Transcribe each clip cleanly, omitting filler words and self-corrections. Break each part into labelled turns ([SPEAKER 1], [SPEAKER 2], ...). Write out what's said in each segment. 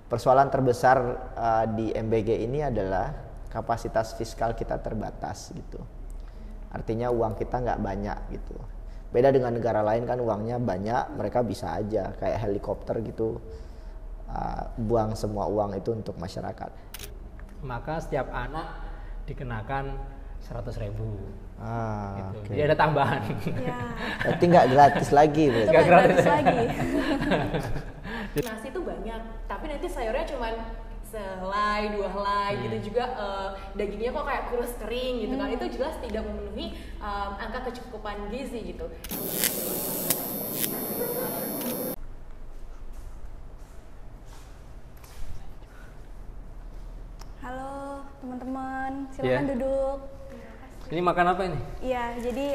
[SPEAKER 1] persoalan terbesar di MBG ini adalah kapasitas fiskal kita terbatas gitu. Artinya uang kita nggak banyak gitu. Beda dengan negara lain kan uangnya banyak, mereka bisa aja kayak helikopter gitu buang semua uang itu untuk masyarakat.
[SPEAKER 2] Maka setiap anak dikenakan 100.000. Gitu.
[SPEAKER 1] Okay.
[SPEAKER 2] Jadi ada tambahan.
[SPEAKER 3] Ya.
[SPEAKER 1] Berarti nggak gratis lagi.
[SPEAKER 3] Itu nggak gratis lagi. Nasi itu banyak, tapi nanti sayurnya cuman sehelai, 2 helai gitu juga dagingnya kok kayak kurus kering gitu kan. Itu jelas tidak memenuhi angka kecukupan gizi gitu. Halo teman-teman, silakan duduk.
[SPEAKER 2] Ini makan apa ini?
[SPEAKER 3] Iya, jadi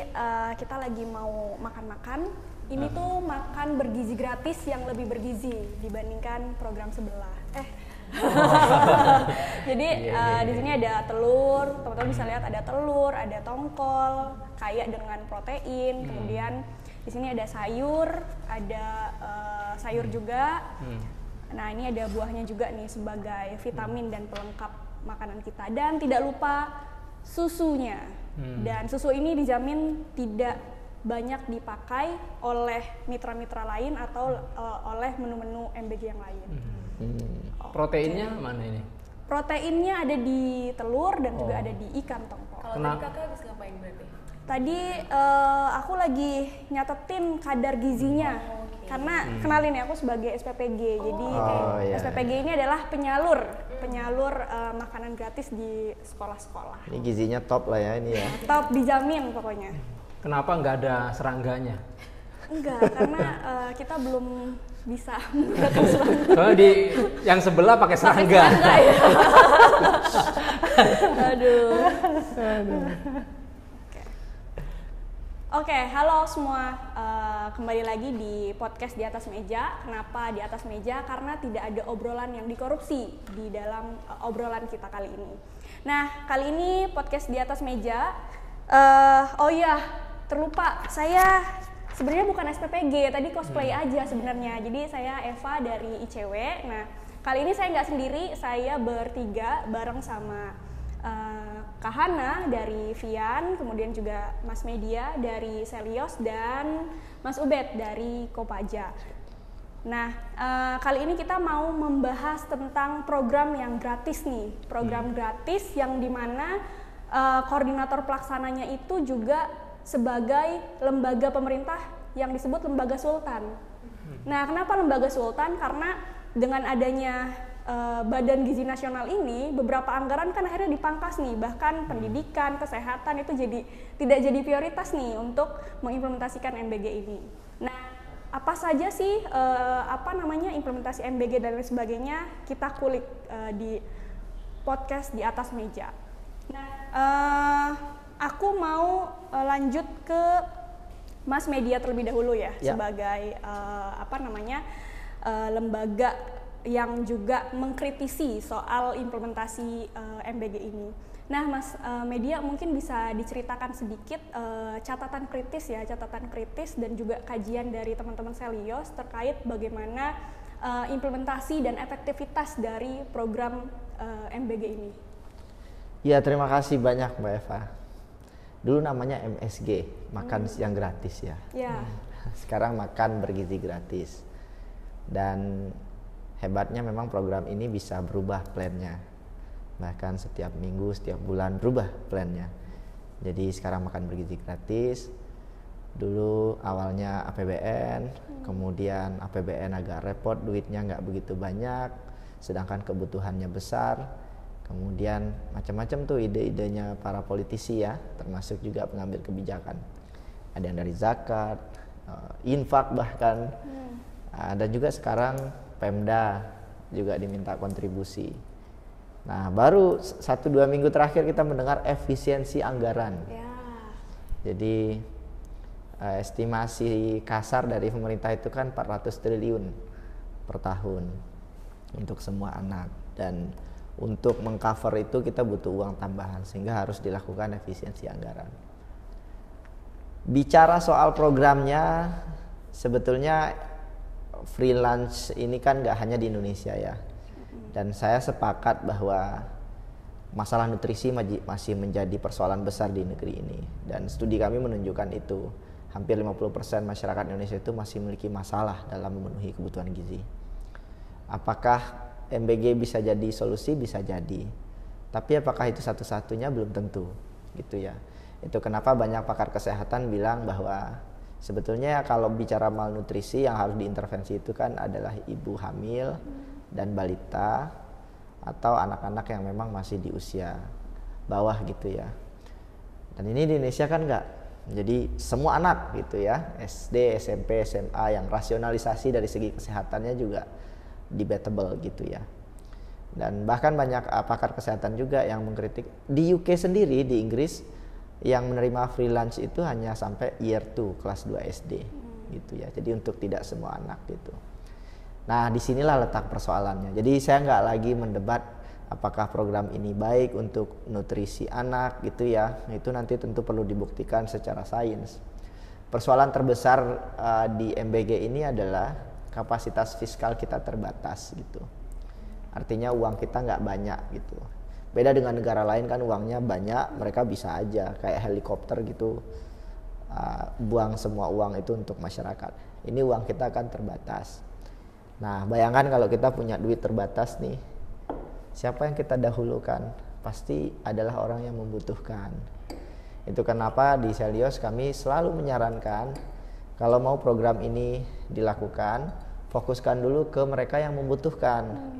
[SPEAKER 3] kita lagi mau makan-makan. Ini tuh makan bergizi gratis yang lebih bergizi dibandingkan program sebelah. Jadi di sini ada telur, teman-teman bisa lihat ada telur, ada tongkol, kaya dengan protein. Kemudian di sini ada sayur, ada sayur juga. Nah ini ada buahnya juga nih sebagai vitamin dan pelengkap makanan kita. Dan tidak lupa susunya. Dan susu ini dijamin tidak banyak dipakai oleh mitra-mitra lain atau oleh menu-menu MBG yang lain.
[SPEAKER 2] Proteinnya mana ini?
[SPEAKER 3] Proteinnya ada di telur dan juga ada di ikan tongkol.
[SPEAKER 4] Kalau tadi kakak habis ngapain berarti?
[SPEAKER 3] Tadi aku lagi nyatetin kadar gizinya. Karena kenalin ya, aku sebagai SPPG. Jadi SPPG ini adalah penyalur makanan gratis di sekolah-sekolah.
[SPEAKER 1] Ini gizinya top lah ya ini ya.
[SPEAKER 3] Top, dijamin pokoknya.
[SPEAKER 2] Kenapa nggak ada serangganya?
[SPEAKER 3] Enggak, karena kita belum bisa menggunakan serangga.
[SPEAKER 2] Soalnya di yang sebelah pakai serangga.
[SPEAKER 3] Ya. Aduh. Oke, halo semua. Kembali lagi di podcast Di Atas Meja. Kenapa Di Atas Meja? Karena tidak ada obrolan yang dikorupsi di dalam obrolan kita kali ini. Nah, kali ini podcast Di Atas Meja. Oh iya, terlupa. Saya sebenarnya bukan SPPG, tadi cosplay aja sebenarnya. Jadi saya Eva dari ICW. Nah, kali ini saya nggak sendiri, saya bertiga bareng sama Kak Hana dari Vian, kemudian juga Mas Media dari Selios dan Mas Ubed dari Kopaja. Nah, kali ini kita mau membahas tentang program yang gratis nih, program gratis yang dimana koordinator pelaksananya itu juga sebagai lembaga pemerintah yang disebut Lembaga Sultan. Nah, kenapa Lembaga Sultan? Karena dengan adanya Badan Gizi Nasional ini, beberapa anggaran kan akhirnya dipangkas nih, bahkan pendidikan, kesehatan itu tidak jadi prioritas nih untuk mengimplementasikan MBG ini. Nah, apa saja sih implementasi MBG dan lain sebagainya, kita kulik di podcast Di Atas Meja. Nah, aku mau lanjut ke Mas Media terlebih dahulu ya. Sebagai lembaga yang juga mengkritisi soal implementasi MBG ini. Nah, Mas Media mungkin bisa diceritakan sedikit catatan kritis dan juga kajian dari teman-teman Selios terkait bagaimana implementasi dan efektivitas dari program MBG ini.
[SPEAKER 1] Ya, terima kasih banyak Mbak Eva. Dulu namanya MSG, makan siang gratis ya. Sekarang makan bergizi gratis. Dan hebatnya memang program ini bisa berubah plannya. Bahkan setiap minggu, setiap bulan berubah plannya. Jadi sekarang makan bergizi gratis. Dulu awalnya APBN, kemudian APBN agak repot, duitnya nggak begitu banyak, sedangkan kebutuhannya besar. Kemudian macam-macam tuh ide-idenya para politisi ya, termasuk juga pengambil kebijakan. Ada yang dari zakat, infak bahkan. Dan juga sekarang Pemda juga diminta kontribusi. Nah, baru 1-2 minggu terakhir kita mendengar efisiensi anggaran. Jadi estimasi kasar dari pemerintah itu kan 400 triliun per tahun untuk semua anak. Dan untuk mengcover itu kita butuh uang tambahan, sehingga harus dilakukan efisiensi anggaran. Bicara soal programnya, sebetulnya free lunch ini kan nggak hanya di Indonesia ya. Dan saya sepakat bahwa masalah nutrisi masih menjadi persoalan besar di negeri ini. Dan studi kami menunjukkan itu. Hampir 50% masyarakat Indonesia itu masih memiliki masalah dalam memenuhi kebutuhan gizi. Apakah MBG bisa jadi solusi? Bisa jadi. Tapi apakah itu satu-satunya? Belum tentu, gitu ya. Itu kenapa banyak pakar kesehatan bilang bahwa sebetulnya kalau bicara malnutrisi yang harus diintervensi itu kan adalah ibu hamil dan balita atau anak-anak yang memang masih di usia bawah gitu ya. Dan ini di Indonesia kan enggak. Jadi semua anak gitu ya, SD, SMP, SMA yang rasionalisasi dari segi kesehatannya juga debatable gitu ya. Dan bahkan banyak pakar kesehatan juga yang mengkritik. Di UK sendiri, di Inggris, yang menerima free lunch itu hanya sampai year 2, kelas 2 SD gitu ya. Jadi untuk tidak semua anak gitu. Nah, disinilah letak persoalannya. Jadi saya nggak lagi mendebat apakah program ini baik untuk nutrisi anak gitu ya. Itu nanti tentu perlu dibuktikan secara sains. Persoalan terbesar di MBG ini adalah kapasitas fiskal kita terbatas gitu. Artinya uang kita nggak banyak gitu. Beda dengan negara lain kan uangnya banyak, mereka bisa aja kayak helikopter gitu buang semua uang itu untuk masyarakat. Ini uang kita kan terbatas. Nah, bayangkan kalau kita punya duit terbatas nih, siapa yang kita dahulukan? Pasti adalah orang yang membutuhkan. Itu kenapa di Selios kami selalu menyarankan kalau mau program ini dilakukan, fokuskan dulu ke mereka yang membutuhkan.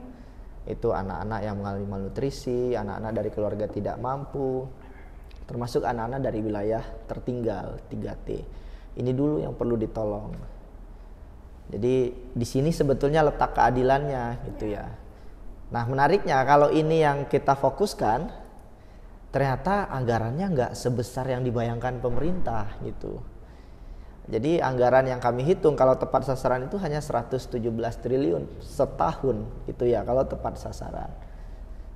[SPEAKER 1] Itu anak-anak yang mengalami malnutrisi, anak-anak dari keluarga tidak mampu, termasuk anak-anak dari wilayah tertinggal 3T. Ini dulu yang perlu ditolong. Jadi di sini sebetulnya letak keadilannya gitu ya. Nah, menariknya kalau ini yang kita fokuskan, ternyata anggarannya nggak sebesar yang dibayangkan pemerintah gitu. Jadi anggaran yang kami hitung kalau tepat sasaran itu hanya 117 triliun setahun gitu ya kalau tepat sasaran.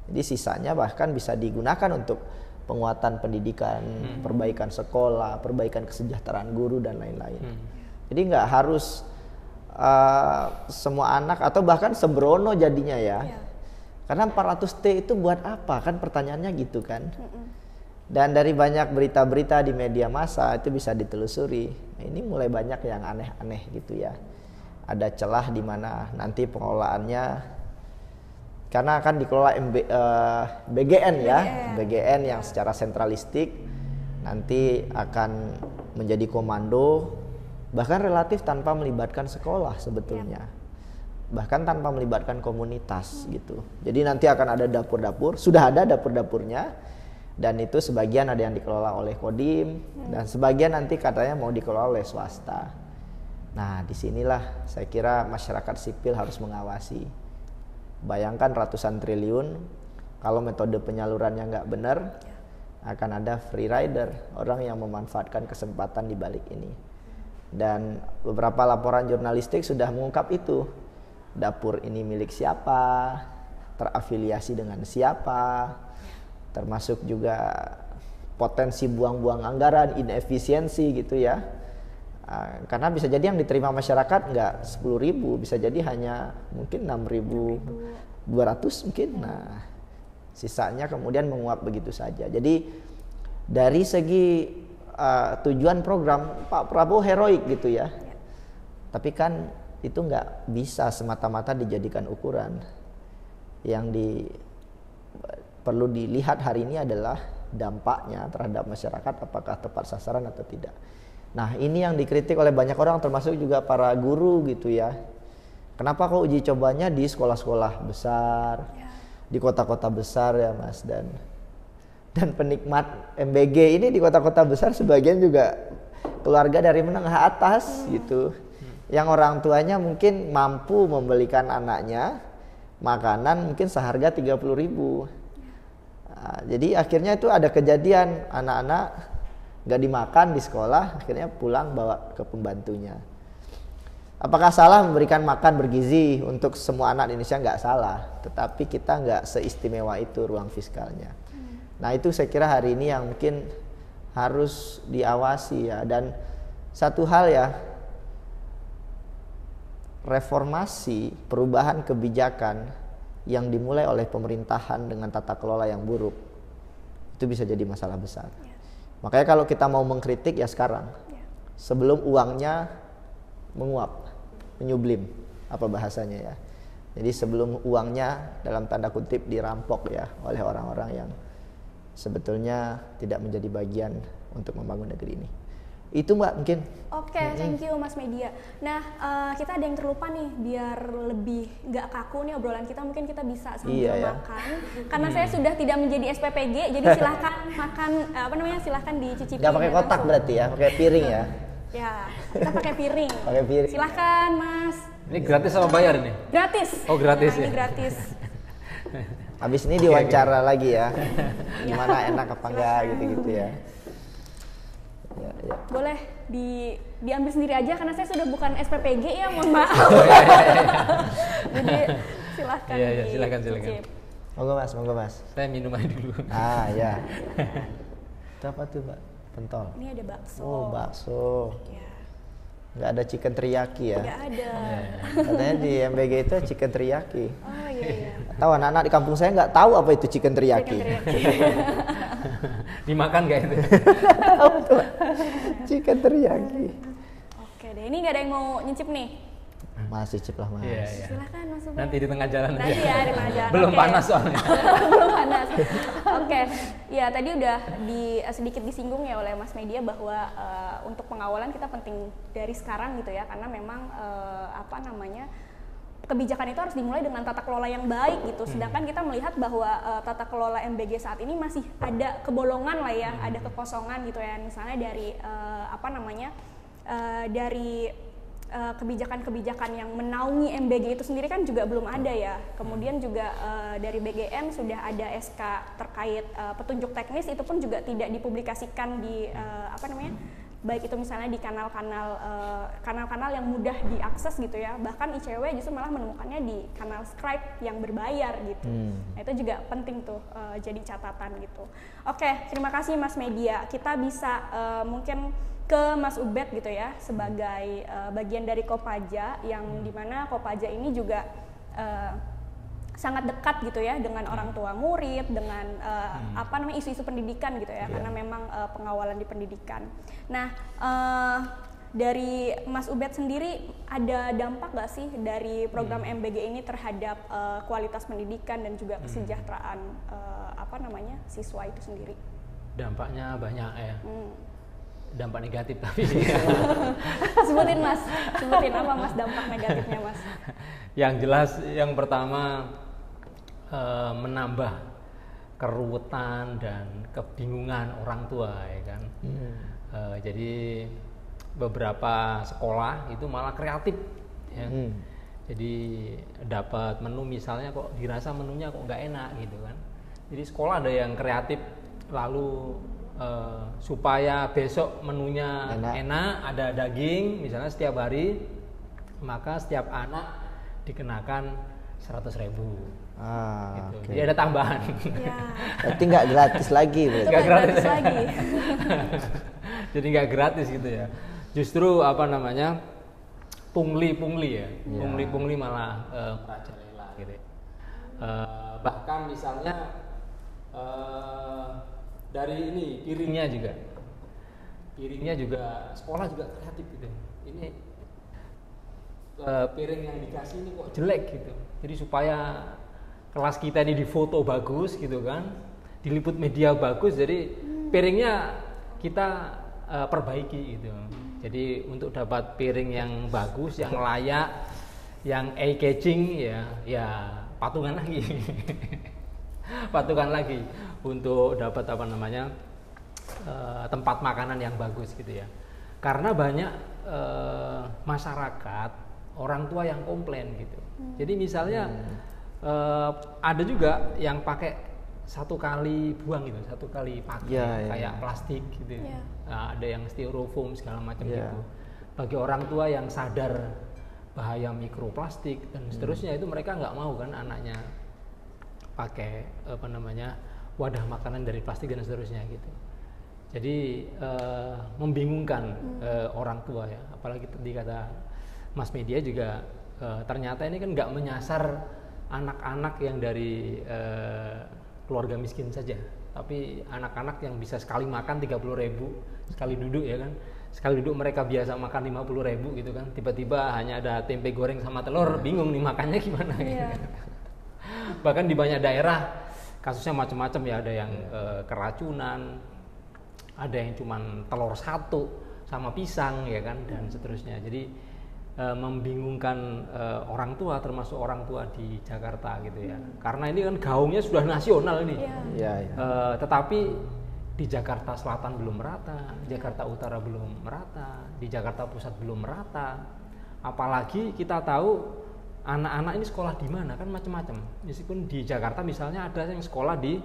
[SPEAKER 1] Jadi sisanya bahkan bisa digunakan untuk penguatan pendidikan, perbaikan sekolah, perbaikan kesejahteraan guru dan lain-lain. Jadi nggak harus semua anak atau bahkan sembrono jadinya ya. Karena 400T itu buat apa? Kan pertanyaannya gitu kan. Dan dari banyak berita-berita di media massa itu bisa ditelusuri. Nah, ini mulai banyak yang aneh-aneh gitu ya. Ada celah di mana nanti pengelolaannya karena akan dikelola BGN ya, BGN yang secara sentralistik nanti akan menjadi komando bahkan relatif tanpa melibatkan sekolah sebetulnya. Bahkan tanpa melibatkan komunitas gitu. Jadi nanti akan ada dapur-dapur, sudah ada dapur-dapurnya. Dan itu sebagian ada yang dikelola oleh Kodim dan sebagian nanti katanya mau dikelola oleh swasta. Nah, disinilah saya kira masyarakat sipil harus mengawasi. Bayangkan ratusan triliun, kalau metode penyalurannya nggak benar, akan ada free rider, orang yang memanfaatkan kesempatan di balik ini. Dan beberapa laporan jurnalistik sudah mengungkap itu. Dapur ini milik siapa, terafiliasi dengan siapa, termasuk juga potensi buang-buang anggaran, inefisiensi gitu ya. Karena bisa jadi yang diterima masyarakat nggak 10.000, bisa jadi hanya mungkin 6.200 mungkin. Nah, sisanya kemudian menguap begitu saja. Jadi dari segi tujuan program Pak Prabowo heroik gitu ya. Tapi kan itu nggak bisa semata-mata dijadikan ukuran. Yang perlu dilihat hari ini adalah dampaknya terhadap masyarakat, apakah tepat sasaran atau tidak. Nah, ini yang dikritik oleh banyak orang termasuk juga para guru gitu ya. Kenapa kok uji cobanya di sekolah-sekolah besar, di kota-kota besar ya Mas, dan penikmat MBG ini di kota-kota besar sebagian juga keluarga dari menengah atas gitu. Yang orang tuanya mungkin mampu membelikan anaknya makanan mungkin seharga 30.000. Jadi akhirnya itu ada kejadian anak-anak gak dimakan di sekolah, akhirnya pulang bawa ke pembantunya. Apakah salah memberikan makan bergizi untuk semua anak di Indonesia? Nggak salah, tetapi kita nggak seistimewa itu ruang fiskalnya. Nah, itu saya kira hari ini yang mungkin harus diawasi ya. Dan satu hal ya, reformasi perubahan kebijakan yang dimulai oleh pemerintahan dengan tata kelola yang buruk, itu bisa jadi masalah besar. Makanya kalau kita mau mengkritik ya sekarang, sebelum uangnya menguap, menyublim, apa bahasanya ya. Jadi sebelum uangnya dalam tanda kutip dirampok ya oleh orang-orang yang sebetulnya tidak menjadi bagian untuk membangun negeri ini. Itu Mbak mungkin.
[SPEAKER 3] Oke, thank you Mas Media. Nah, kita ada yang terlupa nih, biar lebih nggak kaku nih obrolan kita, mungkin kita bisa sambil makan. Karena saya sudah tidak menjadi SPPG, jadi silahkan makan, silahkan dicicipi.
[SPEAKER 1] Nggak pakai kotak langsung. Berarti ya, pakai piring ya?
[SPEAKER 3] Ya, kita pakai piring.
[SPEAKER 1] Pakai piring.
[SPEAKER 3] Silahkan Mas.
[SPEAKER 2] Ini gratis sama bayar ini?
[SPEAKER 3] Gratis.
[SPEAKER 2] Oh gratis
[SPEAKER 3] ya? Ini gratis.
[SPEAKER 1] Habis ini diwawancara lagi ya, gimana enak apa enggak gitu-gitu ya. Ya.
[SPEAKER 3] Boleh diambil sendiri aja karena saya sudah bukan SPPG ya, mohon maaf. Jadi silahkan.
[SPEAKER 2] Iya, silakan.
[SPEAKER 1] Monggo mas.
[SPEAKER 2] Saya minum aja dulu.
[SPEAKER 1] Ya. Itu apa tuh Mbak? Pentol.
[SPEAKER 3] Ini ada bakso.
[SPEAKER 1] Oh bakso.
[SPEAKER 3] Ya.
[SPEAKER 1] Nggak ada chicken teriyaki ya?
[SPEAKER 3] Nggak ada.
[SPEAKER 1] Katanya di MBG itu chicken teriyaki.
[SPEAKER 3] Oh iya.
[SPEAKER 1] Tahu anak-anak di kampung saya nggak tahu apa itu chicken teriyaki.
[SPEAKER 2] Dimakan nggak itu?
[SPEAKER 1] Chicken teriyaki.
[SPEAKER 3] Oke deh, ini nggak ada yang mau nyicip nih?
[SPEAKER 1] Mas cicip lah mas.
[SPEAKER 2] Iya.
[SPEAKER 3] Silahkan Mas Ubed.
[SPEAKER 2] Nanti di tengah jalan.
[SPEAKER 3] Nanti ya di tengah jalan.
[SPEAKER 2] Belum panas soalnya.
[SPEAKER 3] Belum panas. Oke. Ya tadi udah sedikit disinggung ya oleh Mas Media bahwa untuk pengawalan kita penting dari sekarang gitu ya, karena memang kebijakan itu harus dimulai dengan tata kelola yang baik gitu. Sedangkan kita melihat bahwa tata kelola MBG saat ini masih ada kebolongan lah ya, ada kekosongan gitu ya. Misalnya dari dari kebijakan-kebijakan yang menaungi MBG itu sendiri kan juga belum ada ya. Kemudian juga dari BGN sudah ada SK terkait petunjuk teknis, itu pun juga tidak dipublikasikan di baik itu misalnya di kanal-kanal yang mudah diakses gitu ya. Bahkan ICW justru malah menemukannya di kanal Scribe yang berbayar gitu. Nah, itu juga penting tuh jadi catatan gitu. Oke, terima kasih Mas Media. Kita bisa mungkin ke Mas Ubed gitu ya, sebagai bagian dari Kopaja, yang dimana Kopaja ini juga sangat dekat gitu ya dengan orang tua murid, dengan isu-isu pendidikan gitu ya, karena memang pengawalan di pendidikan. Nah, dari Mas Ubed sendiri ada dampak nggak sih dari program MBG ini terhadap kualitas pendidikan dan juga kesejahteraan siswa itu sendiri?
[SPEAKER 2] Dampaknya banyak ya. Dampak negatif tapi
[SPEAKER 3] sebutin apa Mas dampak negatifnya Mas?
[SPEAKER 2] Yang jelas yang pertama menambah keruwetan dan kebingungan orang tua ya kan. Jadi beberapa sekolah itu malah kreatif ya. Jadi dapat menu misalnya kok dirasa menunya kok nggak enak gitu kan. Jadi sekolah ada yang kreatif lalu supaya besok menunya enak, ada daging misalnya setiap hari, maka setiap anak dikenakan 100.000 gitu. Okay. Jadi ada tambahan. Ya.
[SPEAKER 1] Berarti nggak gratis lagi.
[SPEAKER 3] Nggak gratis lagi.
[SPEAKER 2] Jadi nggak gratis gitu ya. Justru pungli ya. Pungli malah merajalela gitu. Bahkan misalnya dari ini piringnya juga sekolah juga kreatif gitu. Ini piring yang dikasih ini kok jelek gitu. Jadi supaya kelas kita ini difoto bagus gitu kan, diliput media bagus, jadi piringnya kita perbaiki gitu. Jadi untuk dapat piring yang bagus, yang layak, yang eye catching ya patungan lagi. Patungan lagi untuk dapat tempat makanan yang bagus gitu ya. Karena banyak masyarakat, orang tua yang komplain gitu. Jadi misalnya ada juga yang pakai satu kali buang gitu, satu kali pakai kayak plastik gitu. Nah, ada yang styrofoam segala macam gitu. Bagi orang tua yang sadar bahaya mikroplastik dan seterusnya, itu mereka nggak mau kan anaknya pakai wadah makanan dari plastik dan seterusnya gitu. Jadi membingungkan orang tua ya, apalagi tadi kata Mas Media juga ternyata ini kan nggak menyasar anak-anak yang dari keluarga miskin saja, tapi anak-anak yang bisa sekali makan 30.000 sekali duduk ya kan. Sekali duduk mereka biasa makan 50.000 gitu kan, tiba-tiba hanya ada tempe goreng sama telur, bingung nih makannya gimana gitu. Bahkan di banyak daerah kasusnya macam-macam ya, ada yang keracunan, ada yang cuman telur satu sama pisang ya kan, dan seterusnya. Jadi membingungkan orang tua, termasuk orang tua di Jakarta gitu ya, karena ini kan gaungnya sudah nasional ini. Tetapi di Jakarta Selatan belum merata, Jakarta Utara belum merata, di Jakarta Pusat belum merata. Apalagi kita tahu anak-anak ini sekolah di mana kan macam-macam. Meskipun di Jakarta misalnya ada yang sekolah di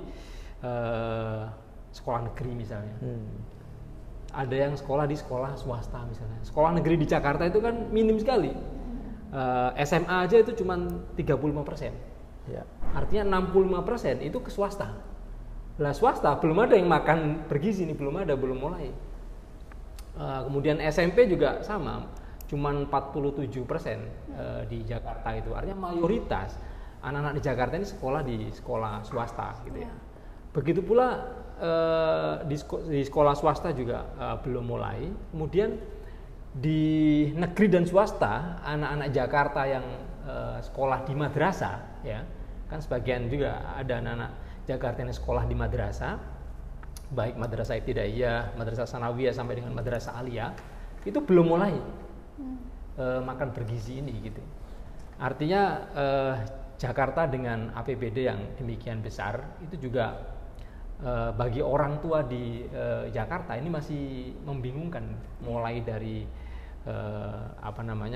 [SPEAKER 2] sekolah negeri misalnya. Ada yang sekolah di sekolah swasta misalnya. Sekolah negeri di Jakarta itu kan minim sekali. SMA aja itu cuma 35%. Ya. Artinya 65% itu ke swasta. Lah swasta belum ada yang makan bergizi nih, belum mulai. Kemudian SMP juga sama, cuman 47% di Jakarta itu. Artinya mayoritas anak-anak di Jakarta ini sekolah di sekolah swasta gitu ya. Begitu pula di sekolah swasta juga belum mulai. Kemudian di negeri dan swasta, anak-anak Jakarta yang sekolah di madrasah ya, kan sebagian juga ada anak-anak Jakarta yang sekolah di madrasah, baik madrasah ibtidaiyah, madrasah sanawiyah sampai dengan madrasah aliyah, itu belum mulai makan bergizi ini gitu. Artinya Jakarta dengan APBD yang demikian besar itu juga bagi orang tua di Jakarta ini masih membingungkan, mulai dari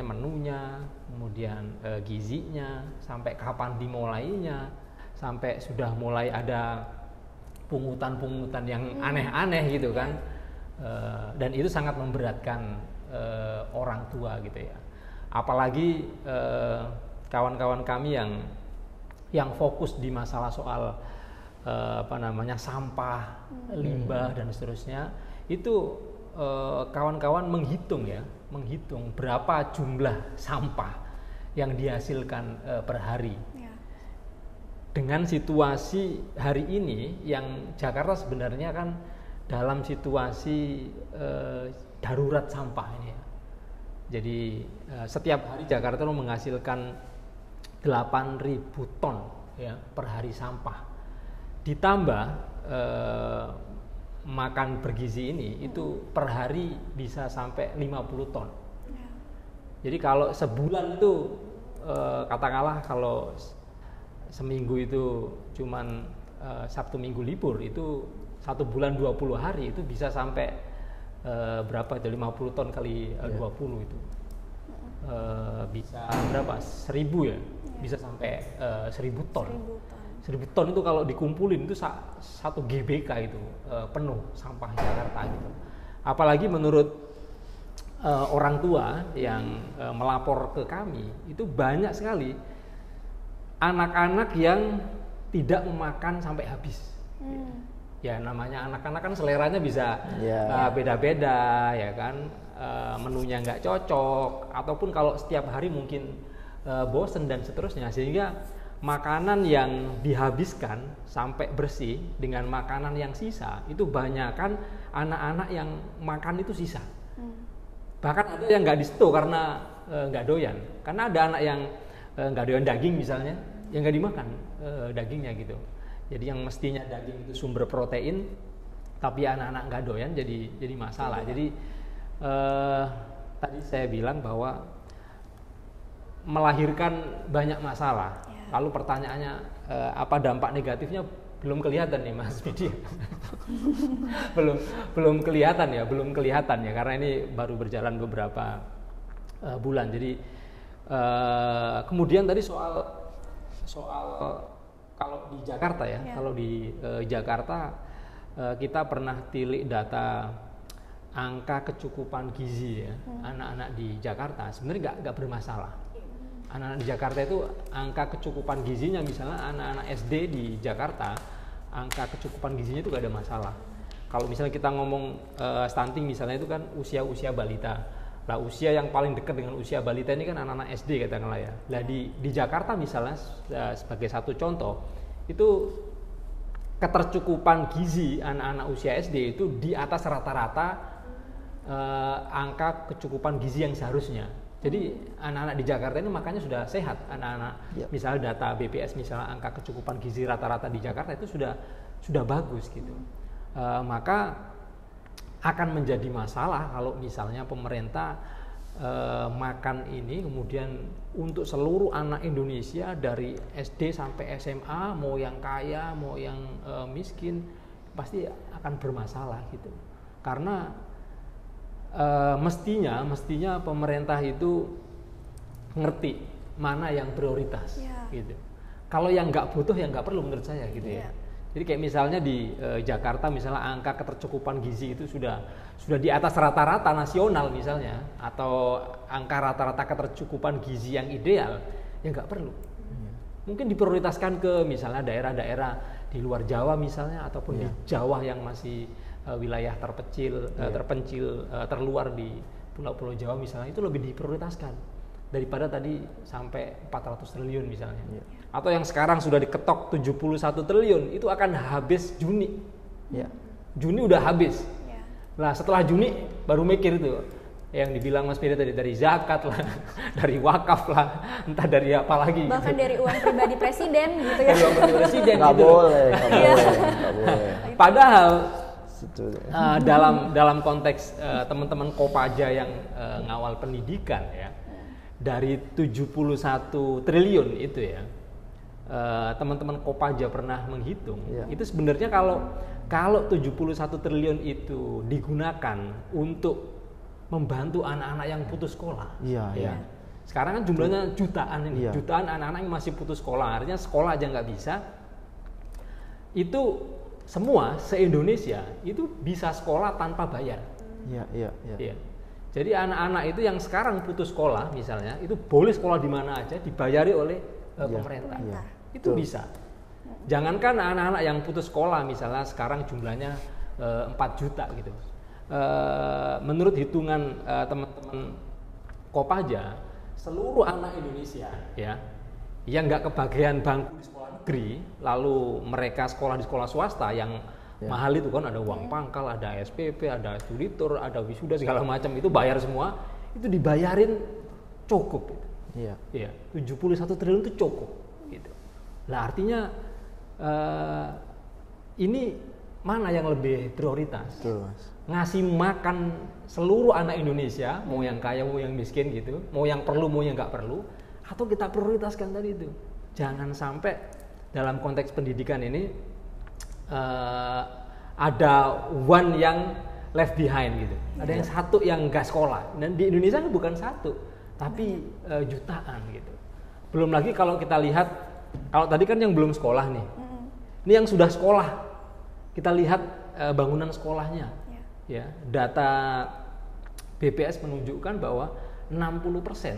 [SPEAKER 2] menunya, kemudian gizinya, sampai kapan dimulainya, sampai sudah mulai ada pungutan-pungutan yang aneh-aneh gitu kan. Dan itu sangat memberatkan orang tua gitu ya. Apalagi kawan-kawan kami yang fokus di masalah soal sampah, limbah dan seterusnya, itu kawan-kawan menghitung berapa jumlah sampah yang dihasilkan per hari. Dengan situasi hari ini yang Jakarta sebenarnya kan dalam situasi darurat sampah ini ya. Jadi setiap hari Jakarta menghasilkan 8.000 ton ya per hari sampah. Ditambah makan bergizi ini itu per hari bisa sampai 50 ton. Jadi kalau sebulan itu katakanlah kalau seminggu itu cuman Sabtu Minggu libur, itu 1 bulan 20 hari itu bisa sampai berapa itu 50 ton kali 20 itu bisa berapa 1.000 ya, bisa sampai 1.000 ton. 1.000 ton itu kalau dikumpulin itu 1 GBK itu penuh sampah Jakarta gitu. Apalagi menurut orang tua yang melapor ke kami, itu banyak sekali anak-anak yang tidak memakan sampai habis. Ya namanya anak-anak kan seleranya bisa beda-beda ya kan, menunya nggak cocok, ataupun kalau setiap hari mungkin bosen dan seterusnya, sehingga makanan yang dihabiskan sampai bersih dengan makanan yang sisa itu banyakkan anak-anak yang makan itu sisa. Bahkan ada yang nggak disetuh karena nggak doyan, karena ada anak yang nggak doyan daging misalnya, yang nggak dimakan dagingnya gitu. Jadi yang mestinya daging itu sumber protein, tapi anak-anak nggak doyan, jadi masalah. Jadi tadi saya bilang bahwa melahirkan banyak masalah. Lalu pertanyaannya apa dampak negatifnya, belum kelihatan nih Mas Bidi. belum kelihatan ya, karena ini baru berjalan beberapa bulan. Jadi kemudian tadi soal kalau di Jakarta ya, kalau di Jakarta kita pernah tilik data angka kecukupan gizi ya, anak-anak di Jakarta sebenarnya nggak bermasalah. Anak-anak di Jakarta itu angka kecukupan gizinya, misalnya anak-anak SD di Jakarta angka kecukupan gizinya itu gak ada masalah. Kalau misalnya kita ngomong stunting misalnya, itu kan usia balita, Lah usia yang paling dekat dengan usia balita ini kan anak-anak SD katakanlah ya. Lah di Jakarta misalnya sebagai satu contoh itu ketercukupan gizi anak-anak usia SD itu di atas rata-rata angka kecukupan gizi yang seharusnya. Jadi anak-anak di Jakarta ini makanya sudah sehat. Anak-anak misalnya data BPS misalnya angka kecukupan gizi rata-rata di Jakarta itu sudah bagus gitu. Maka akan menjadi masalah kalau misalnya pemerintah makan ini kemudian untuk seluruh anak Indonesia dari SD sampai SMA, mau yang kaya mau yang miskin, pasti akan bermasalah gitu. Karena mestinya pemerintah itu ngerti mana yang prioritas gitu. Kalau yang nggak butuh ya nggak perlu menurut saya gitu ya. Jadi kayak misalnya di Jakarta misalnya angka ketercukupan gizi itu sudah di atas rata-rata nasional misalnya, atau angka rata-rata ketercukupan gizi yang ideal, ya nggak perlu. Mungkin diprioritaskan ke misalnya daerah-daerah di luar Jawa misalnya, ataupun di Jawa yang masih wilayah terpencil, terluar di pulau-pulau Jawa misalnya, itu lebih diprioritaskan daripada tadi sampai 400 triliun misalnya. Atau yang sekarang sudah diketok 71 triliun, itu akan habis Juni. Juni udah habis. Nah setelah Juni baru mikir itu, yang dibilang Mas Piri tadi, dari zakat lah, dari wakaf lah, entah dari apa lagi.
[SPEAKER 3] Bahkan gitu. Dari uang pribadi presiden gitu ya.
[SPEAKER 2] Dari uang pribadi presiden
[SPEAKER 1] nggak
[SPEAKER 2] gitu.
[SPEAKER 1] Boleh.
[SPEAKER 2] Padahal dalam konteks teman-teman Kopaja yang ngawal pendidikan ya, dari 71 triliun itu ya, teman-teman Kopaja pernah menghitung, itu sebenarnya kalau 71 triliun itu digunakan untuk membantu anak-anak yang putus sekolah, sekarang kan jumlahnya jutaan ini, jutaan anak-anak yang masih putus sekolah, artinya sekolah aja nggak bisa, itu semua se-Indonesia itu bisa sekolah tanpa bayar. Jadi anak-anak itu yang sekarang putus sekolah misalnya, itu boleh sekolah di mana aja, dibayari oleh pemerintah. Itu bisa. Jangankan anak-anak yang putus sekolah misalnya sekarang jumlahnya 4 juta gitu. Menurut hitungan teman-teman Kopaja, seluruh anak Indonesia ya yang nggak kebagian bangku di sekolah negeri, lalu mereka sekolah di sekolah swasta yang mahal itu kan, ada uang pangkal, ada SPP, ada studi tour, ada wisuda segala macam, itu bayar semua, itu dibayarin cukup gitu. 71 triliun itu cukup gitu. Nah artinya ini mana yang lebih prioritas? Ngasih makan seluruh anak Indonesia, mau yang kaya mau yang miskin gitu, mau yang perlu mau yang nggak perlu, atau kita prioritaskan tadi itu. Jangan sampai dalam konteks pendidikan ini ada one yang left behind gitu. Ada yang satu yang nggak sekolah. Dan di Indonesia bukan satu, tapi jutaan gitu. Belum lagi kalau kita lihat, kalau tadi kan yang belum sekolah nih, ini yang sudah sekolah, kita lihat bangunan sekolahnya. Ya, data BPS menunjukkan bahwa 60%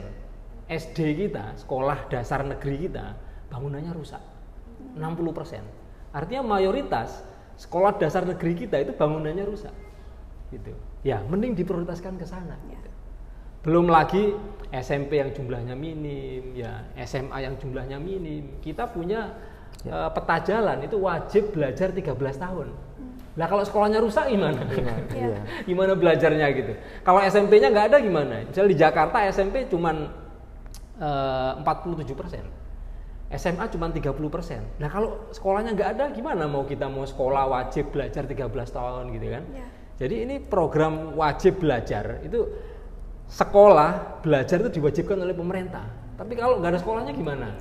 [SPEAKER 2] SD kita, sekolah dasar negeri kita, bangunannya rusak. 60%. Artinya mayoritas sekolah dasar negeri kita itu bangunannya rusak. Gitu. Ya, mending diprioritaskan ke sana. Gitu. Belum lagi SMP yang jumlahnya minim, ya SMA yang jumlahnya minim. Kita punya peta jalan itu wajib belajar 13 tahun. Lah kalau sekolahnya rusak gimana? Gimana belajarnya gitu? Kalau SMP-nya nggak ada gimana? Misalnya di Jakarta SMP cuman 47%, SMA cuma 30%. Nah kalau sekolahnya nggak ada gimana mau kita mau sekolah wajib belajar 13 tahun gitu kan? Jadi ini program wajib belajar itu, sekolah belajar itu diwajibkan oleh pemerintah. Tapi kalau nggak ada sekolahnya gimana?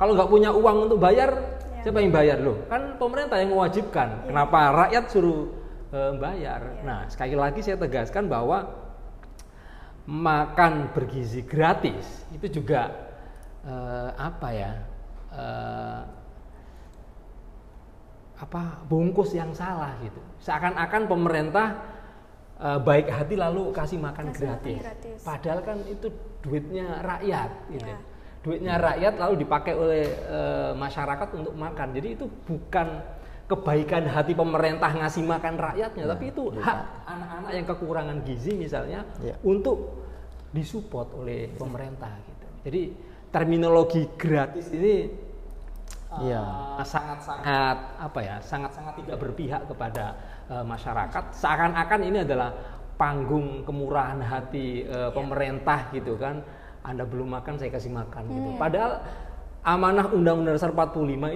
[SPEAKER 2] Kalau nggak punya uang untuk bayar, siapa yang bayar loh? Kan pemerintah yang mewajibkan. Kenapa rakyat suruh bayar? Nah sekali lagi saya tegaskan bahwa makan bergizi gratis itu juga bungkus yang salah gitu. Seakan-akan pemerintah baik hati lalu kasih makan gratis. Padahal kan itu duitnya rakyat gitu. Duitnya rakyat lalu dipakai oleh masyarakat untuk makan. Jadi itu bukan kebaikan hati pemerintah ngasih makan rakyatnya, tapi itu hak anak-anak yang kekurangan gizi misalnya untuk disupport oleh pemerintah gitu. Jadi terminologi gratis ini sangat-sangat tidak berpihak kepada masyarakat. Seakan-akan ini adalah panggung kemurahan hati pemerintah gitu kan. Anda belum makan, saya kasih makan gitu. Padahal amanah Undang-Undang Dasar 45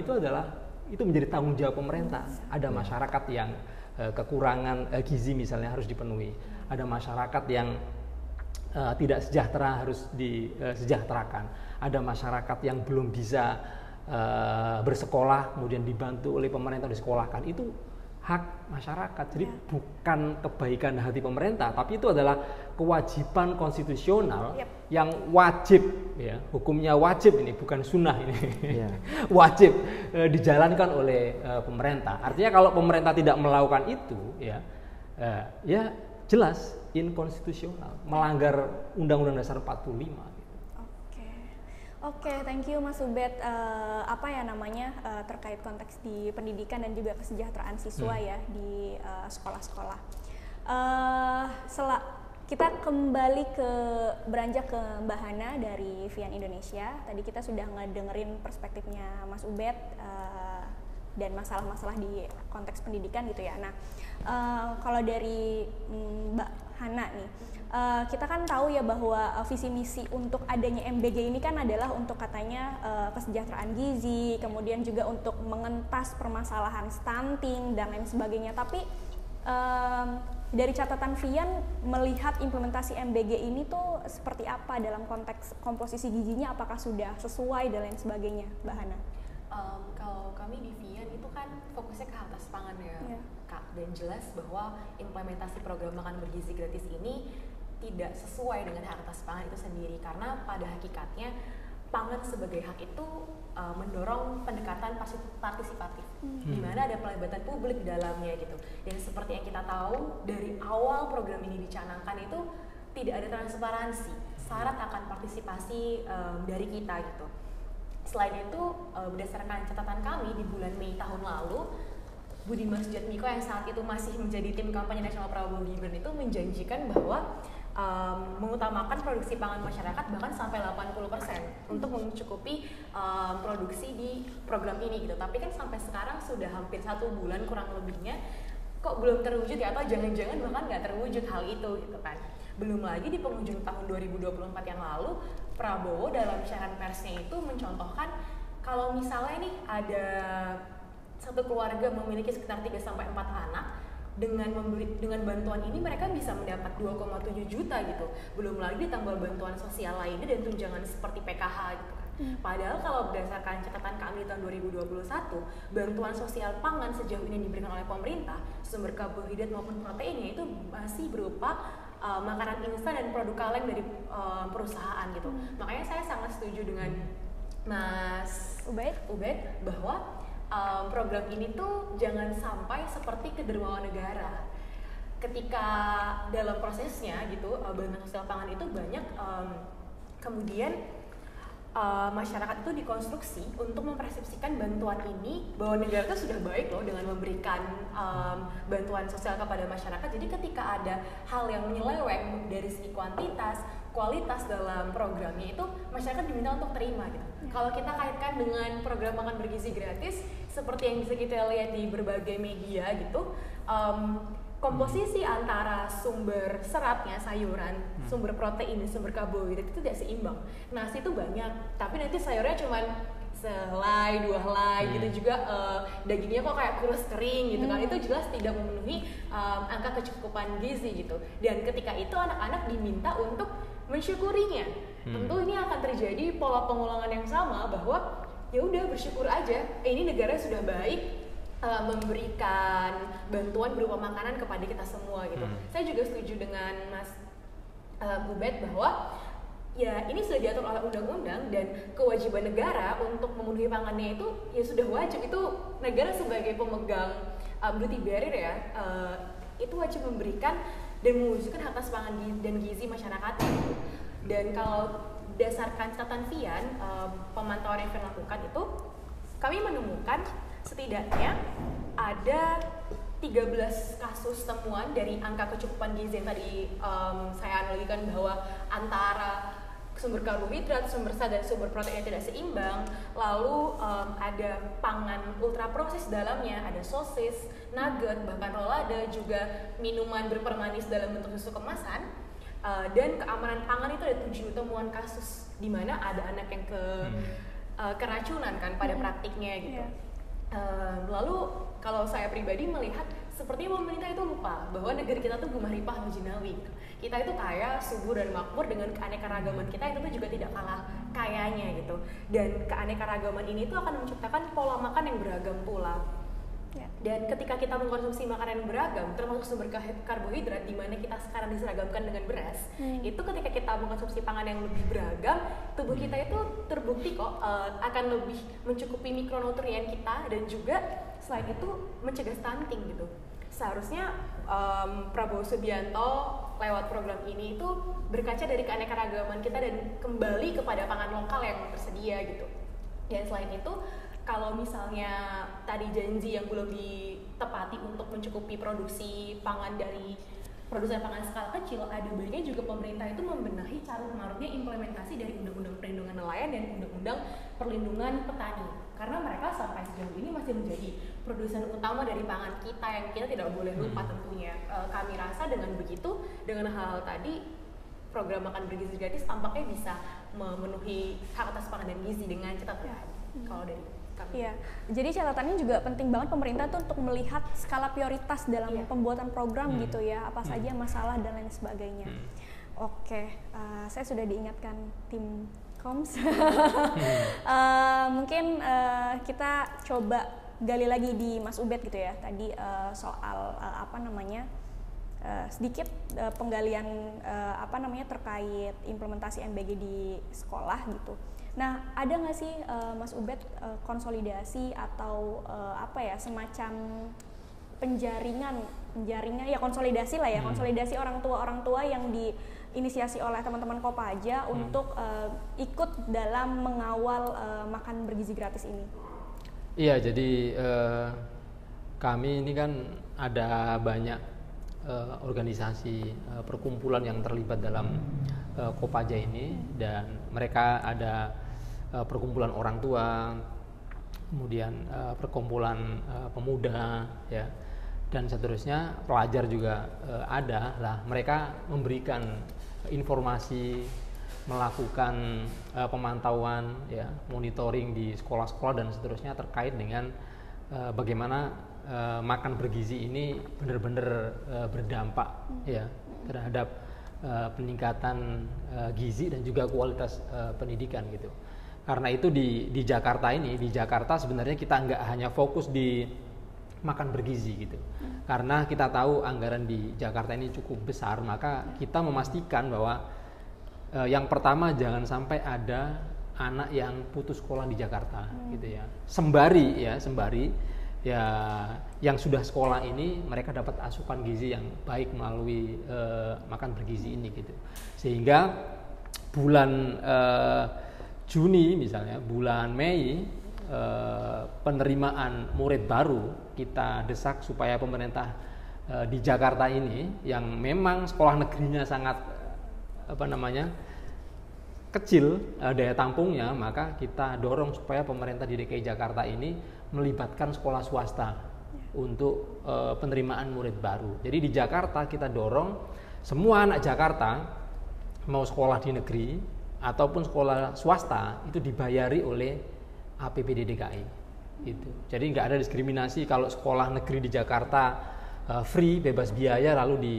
[SPEAKER 2] itu menjadi tanggung jawab pemerintah. Ada masyarakat yang kekurangan gizi misalnya harus dipenuhi. Ada masyarakat yang tidak sejahtera harus disejahterakan. Ada masyarakat yang belum bisa bersekolah kemudian dibantu oleh pemerintah disekolahkan. Itu hak masyarakat. Jadi bukan kebaikan hati pemerintah, tapi itu adalah kewajiban konstitusional yang wajib ya, hukumnya wajib ini, bukan sunnah ini. Wajib dijalankan oleh pemerintah. Artinya kalau pemerintah tidak melakukan itu ya jelas inkonstitusional, melanggar Undang-Undang Dasar 45.
[SPEAKER 3] Oke, thank you Mas Ubed. Terkait konteks di pendidikan dan juga kesejahteraan siswa ya di sekolah-sekolah. Kita kembali beranjak ke Mbak Hana dari Vian Indonesia. Tadi kita sudah ngedengerin perspektifnya Mas Ubed dan masalah-masalah di konteks pendidikan gitu ya. Nah, kalau dari Mbak Hana nih, kita kan tahu ya bahwa visi misi untuk adanya MBG ini kan adalah untuk katanya kesejahteraan gizi, kemudian juga untuk mengentas permasalahan stunting dan lain sebagainya. Tapi dari catatan Vian melihat implementasi MBG ini tuh seperti apa dalam konteks komposisi gizinya, apakah sudah sesuai dan lain sebagainya, Mbak Hana?
[SPEAKER 4] Kalau kami di Vian itu kan fokusnya ke atas pangan ya, Kak, dan jelas bahwa implementasi program makan bergizi gratis ini tidak sesuai dengan hak atas pangan itu sendiri, karena pada hakikatnya pangan sebagai hak itu mendorong pendekatan partisipatif, di mana ada pelibatan publik di dalamnya gitu. Dan seperti yang kita tahu dari awal program ini dicanangkan itu tidak ada transparansi syarat akan partisipasi dari kita gitu. Selain itu berdasarkan catatan kami di bulan Mei tahun lalu, Budiman Sujatmiko yang saat itu masih menjadi tim kampanye nasional Prabowo Gibran itu menjanjikan bahwa mengutamakan produksi pangan masyarakat bahkan sampai 80% untuk mencukupi produksi di program ini gitu. Tapi kan sampai sekarang sudah hampir 1 bulan kurang lebihnya kok belum terwujud ya, atau jangan-jangan bahkan nggak terwujud hal itu gitu kan. Belum lagi di penghujung tahun 2024 yang lalu Prabowo dalam siaran persnya itu mencontohkan kalau misalnya nih ada satu keluarga memiliki sekitar 3-4 anak, dengan bantuan ini mereka bisa mendapat 2,7 juta gitu. Belum lagi ditambah bantuan sosial lainnya dan tunjangan seperti PKH gitu kan. Padahal kalau berdasarkan catatan kami di tahun 2021, bantuan sosial pangan sejauh ini yang diberikan oleh pemerintah, sumber karbohidrat maupun proteinnya itu masih berupa makanan instan dan produk kaleng dari perusahaan gitu. Makanya saya sangat setuju dengan Mas Ubed bahwa program ini tuh jangan sampai seperti kedermawan negara. Ketika dalam prosesnya gitu bantuan sosial pangan itu banyak kemudian masyarakat itu dikonstruksi untuk mempersepsikan bantuan ini bahwa negara itu sudah baik loh dengan memberikan bantuan sosial kepada masyarakat. Jadi ketika ada hal yang menyeleweng dari segi kualitas dalam programnya itu masyarakat diminta untuk terima gitu. Kalau kita kaitkan dengan program makan bergizi gratis seperti yang bisa kita lihat di berbagai media gitu, komposisi antara sumber seratnya sayuran, sumber protein, sumber karbohidrat itu tidak seimbang. Nasi itu banyak, tapi nanti sayurnya cuma sehelai, 2 helai gitu juga, dagingnya kok kayak kurus kering gitu kan. Itu jelas tidak memenuhi angka kecukupan gizi gitu. Dan ketika itu anak-anak diminta untuk mensyukurinya. Tentu ini akan terjadi pola pengulangan yang sama bahwa ya udah bersyukur aja, ini negara sudah baik memberikan bantuan berupa makanan kepada kita semua gitu. Saya juga setuju dengan Mas Ubed bahwa ya ini sudah diatur oleh undang-undang dan kewajiban negara untuk memenuhi pangannya itu ya sudah wajib. Itu negara sebagai pemegang duty barrier ya, itu wajib memberikan dan mewujudkan hak atas pangan dan gizi masyarakat gitu. Dan kalau berdasarkan catatan Vian, pemantauan yang Vian lakukan itu kami menemukan setidaknya ada 13 kasus temuan dari angka kecukupan gizi yang tadi saya analogikan bahwa antara sumber karbohidrat, sumber zat dan sumber protein yang tidak seimbang, lalu ada pangan ultra proses dalamnya, ada sosis, nugget, bahkan rolada, juga minuman berpermanis dalam bentuk susu kemasan, dan keamanan pangan itu ada 7 temuan kasus di mana ada anak yang keracunan kan pada praktiknya gitu. Lalu kalau saya pribadi melihat sepertinya pemerintah itu lupa bahwa negeri kita tuh gemah ripah jinawi. Kita itu kaya, subur dan makmur dengan keanekaragaman kita itu tuh juga tidak kalah kayanya gitu. Dan keanekaragaman ini tuh akan menciptakan pola makan yang beragam pula. Dan ketika kita mengkonsumsi makanan yang beragam, termasuk sumber karbohidrat, di mana kita sekarang diseragamkan dengan beras, itu ketika kita mengkonsumsi pangan yang lebih beragam, tubuh kita itu terbukti kok akan lebih mencukupi mikronutrien kita, dan juga selain itu mencegah stunting gitu. Seharusnya Prabowo Subianto lewat program ini itu berkaca dari keanekaragaman kita dan kembali kepada pangan lokal yang tersedia gitu. Dan selain itu, kalau misalnya tadi janji yang belum ditepati untuk mencukupi produksi pangan dari produsen pangan skala kecil, ada baiknya juga pemerintah itu membenahi carut-marutnya implementasi dari Undang-Undang Perlindungan Nelayan dan Undang-Undang Perlindungan Petani, karena mereka sampai sejauh ini masih menjadi produsen utama dari pangan kita yang kita tidak boleh lupa tentunya. Kami rasa dengan begitu, dengan hal tadi, program makan bergizi gratis tampaknya bisa memenuhi hak atas pangan dan gizi dengan cepat. Kalau dari
[SPEAKER 3] Iya, jadi catatannya juga penting banget pemerintah tuh untuk melihat skala prioritas dalam pembuatan program gitu ya, apa saja masalah dan lain sebagainya. Oke, saya sudah diingatkan tim Koms. Mungkin kita coba gali lagi di Mas Ubed gitu ya, tadi soal sedikit penggalian terkait implementasi MBG di sekolah gitu. Nah, ada nggak sih Mas Ubed konsolidasi atau semacam penjaringan ya, konsolidasi lah ya, konsolidasi orang tua yang diinisiasi oleh teman-teman Kopaja untuk ikut dalam mengawal makan bergizi gratis ini?
[SPEAKER 2] Iya, jadi kami ini kan ada banyak organisasi perkumpulan yang terlibat dalam Kopaja ini, dan mereka ada perkumpulan orang tua, kemudian perkumpulan pemuda ya, dan seterusnya, pelajar juga ada lah. Mereka memberikan informasi, melakukan pemantauan ya, monitoring di sekolah-sekolah dan seterusnya terkait dengan bagaimana makan bergizi ini benar-benar berdampak ya terhadap peningkatan gizi dan juga kualitas pendidikan gitu. Karena itu di Jakarta sebenarnya kita nggak hanya fokus di makan bergizi gitu. Karena kita tahu anggaran di Jakarta ini cukup besar, maka kita memastikan bahwa yang pertama jangan sampai ada anak yang putus sekolah di Jakarta gitu ya. Sembari ya yang sudah sekolah ini mereka dapat asupan gizi yang baik melalui makan bergizi ini gitu. Sehingga bulan Juni misalnya, bulan Mei penerimaan murid baru kita desak supaya pemerintah di Jakarta ini yang memang sekolah negerinya sangat kecil daya tampungnya, maka kita dorong supaya pemerintah di DKI Jakarta ini melibatkan sekolah swasta untuk penerimaan murid baru. Jadi di Jakarta kita dorong semua anak Jakarta mau sekolah di negeri ataupun sekolah swasta itu dibayari oleh APBD DKI itu. Jadi nggak ada diskriminasi kalau sekolah negeri di Jakarta free, bebas biaya, lalu di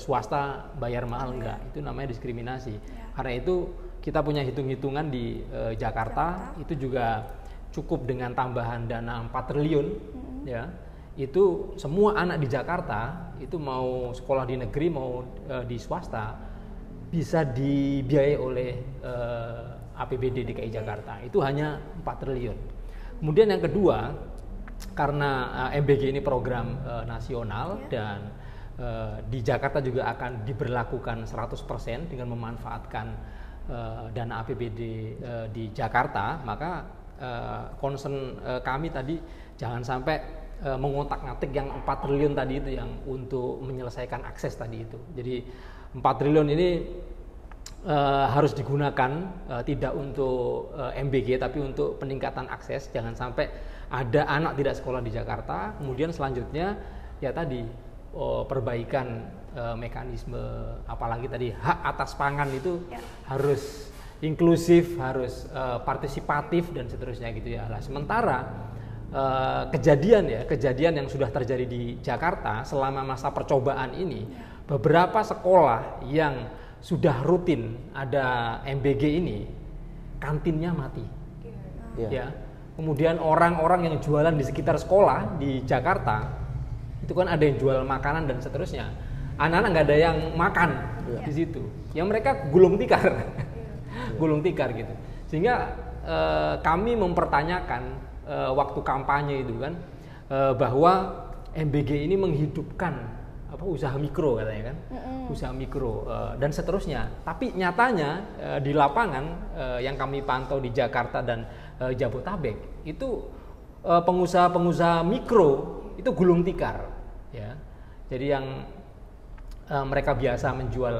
[SPEAKER 2] swasta bayar mahal, enggak. Itu namanya diskriminasi. Karena itu kita punya hitung-hitungan di Jakarta itu juga cukup dengan tambahan dana 4 triliun ya. Itu semua anak di Jakarta itu mau sekolah di negeri mau di swasta bisa dibiayai oleh APBD DKI Jakarta. Itu hanya 4 triliun. Kemudian yang kedua, karena MBG ini program nasional dan di Jakarta juga akan diberlakukan 100% dengan memanfaatkan dana APBD di Jakarta, maka concern kami tadi jangan sampai mengotak-ngatik yang 4 triliun tadi itu yang untuk menyelesaikan akses tadi itu. Jadi 4 triliun ini harus digunakan tidak untuk MBG tapi untuk peningkatan akses. Jangan sampai ada anak tidak sekolah di Jakarta. Kemudian selanjutnya ya tadi perbaikan mekanisme, apalagi tadi hak atas pangan itu harus inklusif, harus partisipatif dan seterusnya gitu ya. Nah, sementara kejadian yang sudah terjadi di Jakarta selama masa percobaan ini, beberapa sekolah yang sudah rutin ada MBG ini, kantinnya mati. Ya. Kemudian orang-orang yang jualan di sekitar sekolah di Jakarta, itu kan ada yang jual makanan dan seterusnya. Anak-anak nggak ada yang makan di situ. Yang mereka gulung tikar, gulung tikar gitu. Sehingga kami mempertanyakan waktu kampanye itu kan, bahwa MBG ini menghidupkan usaha mikro katanya kan, usaha mikro dan seterusnya. Tapi nyatanya di lapangan yang kami pantau di Jakarta dan Jabotabek itu pengusaha-pengusaha mikro itu gulung tikar, ya. Jadi yang mereka biasa menjual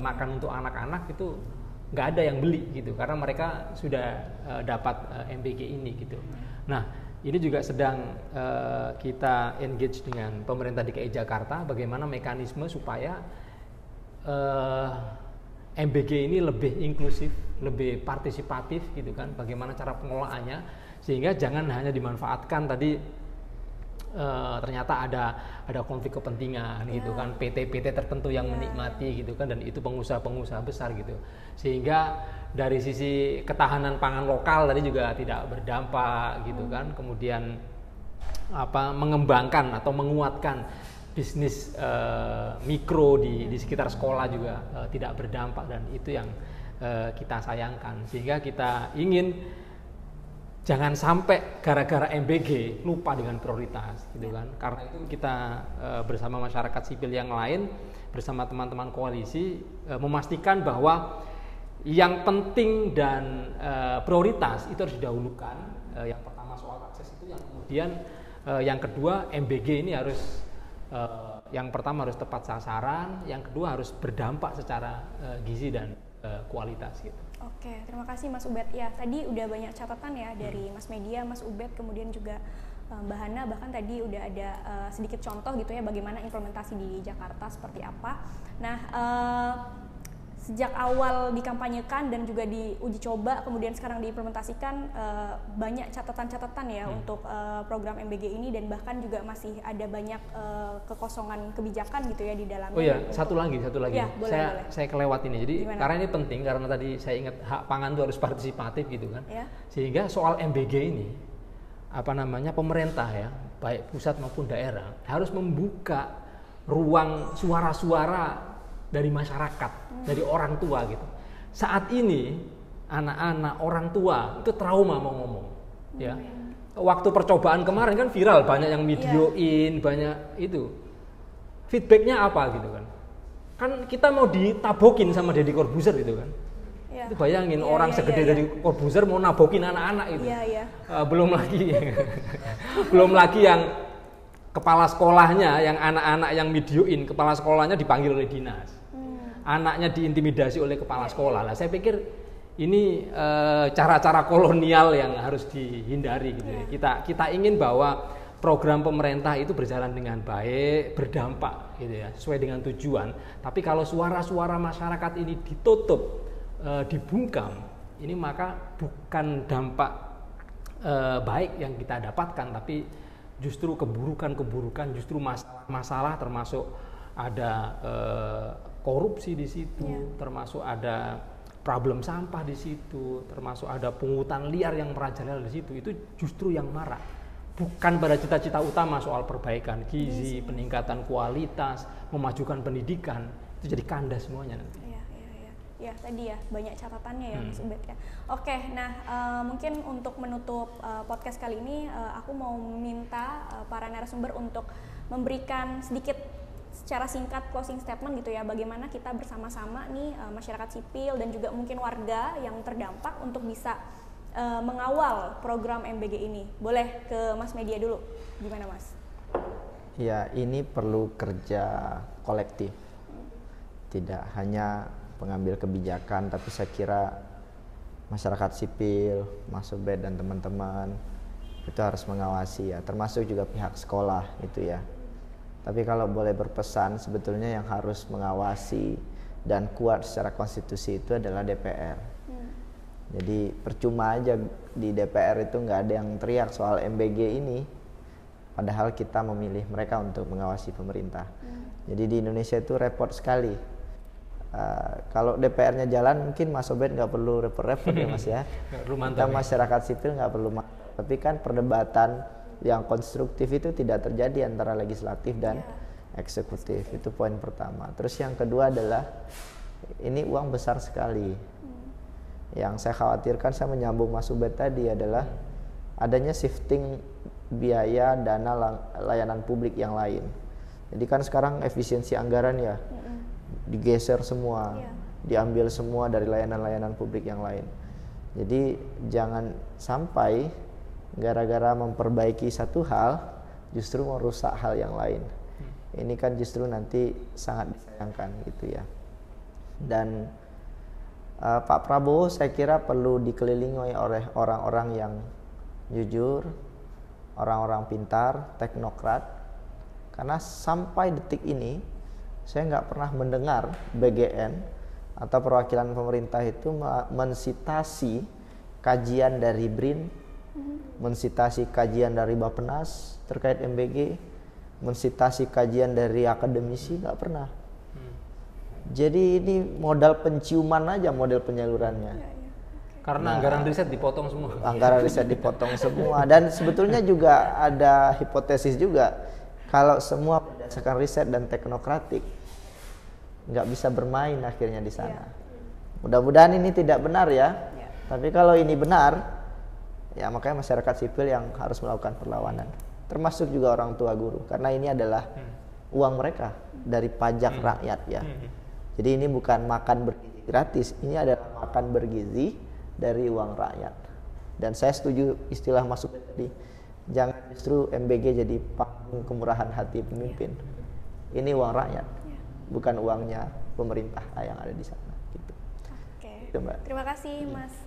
[SPEAKER 2] makan untuk anak-anak itu nggak ada yang beli gitu, karena mereka sudah dapat MBG ini gitu. Nah, ini juga sedang kita engage dengan pemerintah DKI Jakarta bagaimana mekanisme supaya MBG ini lebih inklusif, lebih partisipatif gitu kan, bagaimana cara pengelolaannya sehingga jangan hanya dimanfaatkan tadi ternyata ada konflik kepentingan gitu kan, PT-PT tertentu yang menikmati gitu kan, dan itu pengusaha-pengusaha besar gitu, sehingga dari sisi ketahanan pangan lokal tadi juga tidak berdampak gitu kan. Kemudian mengembangkan atau menguatkan bisnis mikro di sekitar sekolah juga tidak berdampak, dan itu yang kita sayangkan. Sehingga kita ingin jangan sampai gara-gara MBG lupa dengan prioritas gitu kan. Karena itu kita bersama masyarakat sipil yang lain, bersama teman-teman koalisi memastikan bahwa yang penting dan prioritas itu harus didahulukan. Yang pertama soal akses itu, yang kemudian yang kedua MBG ini harus yang pertama harus tepat sasaran, yang kedua harus berdampak secara gizi dan kualitas gitu.
[SPEAKER 3] Oke, terima kasih Mas Ubed. Ya, tadi udah banyak catatan ya dari Mas Media, Mas Ubed, kemudian juga Mbak Hana, bahkan tadi udah ada sedikit contoh gitu ya bagaimana implementasi di Jakarta seperti apa. Nah, sejak awal dikampanyekan dan juga diuji coba, kemudian sekarang diimplementasikan, banyak catatan-catatan ya untuk program MBG ini, dan bahkan juga masih ada banyak kekosongan kebijakan gitu ya di dalamnya.
[SPEAKER 2] Oh ya, satu lagi.
[SPEAKER 3] Ya, boleh.
[SPEAKER 2] Saya kelewat ini. Jadi
[SPEAKER 3] gimana?
[SPEAKER 2] Karena ini penting, karena tadi saya ingat hak pangan itu harus partisipatif gitu kan.
[SPEAKER 3] Ya.
[SPEAKER 2] Sehingga soal MBG ini pemerintah ya, baik pusat maupun daerah harus membuka ruang suara-suara dari masyarakat, dari orang tua gitu. Saat ini anak-anak orang tua itu trauma mau ngomong, ya. Waktu percobaan kemarin kan viral, banyak yang videoin, banyak itu. Feedbacknya apa gitu kan? Kan kita mau ditabokin sama Deddy Corbuzier gitu kan? Itu bayangin orang segede Deddy Corbuzier mau nabokin anak-anak itu. Belum lagi yang kepala sekolahnya, yang anak-anak yang videoin, kepala sekolahnya dipanggil oleh dinas. Anaknya diintimidasi oleh kepala sekolah. Lah saya pikir ini cara-cara kolonial yang harus dihindari gitu ya. Kita ingin bahwa program pemerintah itu berjalan dengan baik, berdampak gitu ya, sesuai dengan tujuan. Tapi kalau suara-suara masyarakat ini ditutup, dibungkam, ini maka bukan dampak baik yang kita dapatkan, tapi justru keburukan, justru masalah termasuk ada korupsi di situ, termasuk ada problem sampah di situ, termasuk ada pungutan liar yang merajalela di situ. Itu justru yang marak, bukan pada cita-cita utama soal perbaikan gizi, peningkatan kualitas, memajukan pendidikan. Itu jadi kandas semuanya nanti.
[SPEAKER 3] Ya, tadi ya banyak catatannya ya Mas Ubed ya. Oke, nah mungkin untuk menutup podcast kali ini aku mau minta para narasumber untuk memberikan sedikit secara singkat closing statement gitu ya, bagaimana kita bersama-sama nih masyarakat sipil dan juga mungkin warga yang terdampak untuk bisa mengawal program MBG ini. Boleh ke Mas Media dulu, gimana Mas?
[SPEAKER 1] Ya, ini perlu kerja kolektif. Tidak hanya pengambil kebijakan, tapi saya kira masyarakat sipil, Mas Ubed dan teman-teman itu harus mengawasi ya, termasuk juga pihak sekolah itu ya. Tapi kalau boleh berpesan, sebetulnya yang harus mengawasi dan kuat secara konstitusi itu adalah DPR. Jadi percuma aja di DPR itu nggak ada yang teriak soal MBG ini, padahal kita memilih mereka untuk mengawasi pemerintah. Jadi di Indonesia itu repot sekali. Kalau DPR-nya jalan, mungkin Mas Obed nggak perlu repot-repot ya Mas ya. Kita masyarakat sipil nggak perlu. Tapi kan perdebatan yang konstruktif itu tidak terjadi antara legislatif dan eksekutif. Itu poin pertama. Terus yang kedua adalah ini uang besar sekali. Yang saya khawatirkan, saya menyambung Mas Ubed tadi adalah adanya shifting biaya dana layanan publik yang lain. Jadi kan sekarang efisiensi anggaran ya digeser semua, diambil semua dari layanan-layanan publik yang lain. Jadi jangan sampai gara-gara memperbaiki satu hal justru merusak hal yang lain. Ini kan justru nanti sangat disayangkan gitu ya. Dan Pak Prabowo saya kira perlu dikelilingi oleh orang-orang yang jujur, orang-orang pintar, teknokrat. Karena sampai detik ini saya nggak pernah mendengar BGN atau perwakilan pemerintah itu mensitasi kajian dari BRIN, mensitasi kajian dari Bappenas terkait MBG, mensitasi kajian dari akademisi, nggak pernah. Jadi ini modal penciuman aja model penyalurannya.
[SPEAKER 2] Karena anggaran riset dipotong semua.
[SPEAKER 1] Anggaran riset dipotong semua. Dan sebetulnya juga ada hipotesis juga, kalau semua berdasarkan riset dan teknokratik, nggak bisa bermain akhirnya di sana. Mudah-mudahan ini tidak benar ya. Tapi kalau ini benar, ya makanya masyarakat sipil yang harus melakukan perlawanan, termasuk juga orang tua guru, karena ini adalah uang mereka dari pajak rakyat ya. Jadi ini bukan makan bergizi gratis, ini adalah makan bergizi dari uang rakyat. Dan saya setuju istilah Mas Ubed tadi, jangan justru MBG jadi panggung kemurahan hati pemimpin. Ini uang rakyat, bukan uangnya pemerintah yang ada di sana. Gitu.
[SPEAKER 3] Oke.
[SPEAKER 1] Gitu, Mbak.
[SPEAKER 3] Terima kasih Mas.